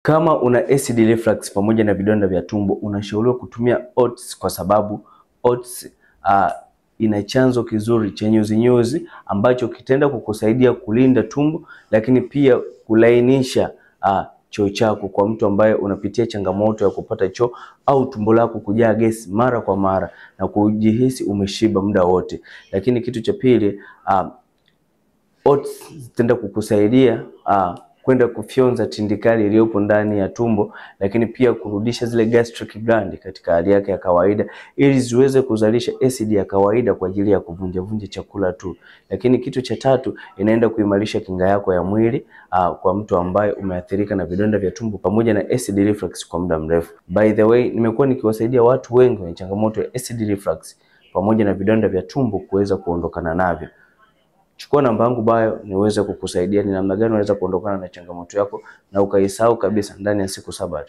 Kama una acid reflux pamoja na vidonda vya tumbo, unashauriwa kutumia oats kwa sababu oats ina chanzo kizuri cha nyuzi ambacho kitenda kukusaidia kulinda tumbo, lakini pia kulainisha choo chako kwa mtu ambaye unapitia changamoto ya kupata choo au tumbo lako kujaa gesi mara kwa mara na kujihisi umeshiba muda wote. Lakini kitu cha pili, oats zitaenda kukusaidia kwenda kufyonza tindikali iliyopo ndani ya tumbo, lakini pia kurudisha zile gastric gland katika hali yake ya kawaida ili ziweze kuzalisha acid ya kawaida kwa ajili ya kuvunja chakula tu. Lakini kitu cha tatu, inaenda kuimarisha kinga yako ya mwili kwa mtu ambaye umeathirika na vidonda vya tumbo pamoja na acid reflux kwa muda mrefu. By the way, nimekuwa nikiwasaidia watu wengi wenye changamoto ya acid reflux pamoja na vidonda vya tumbo kuweza kuondokana navyo. Chukua namba yangu bio niweze kukusaidia ni namna gani unaweza kuondokana na changamoto yako na ukaisahau kabisa ndani ya siku 7.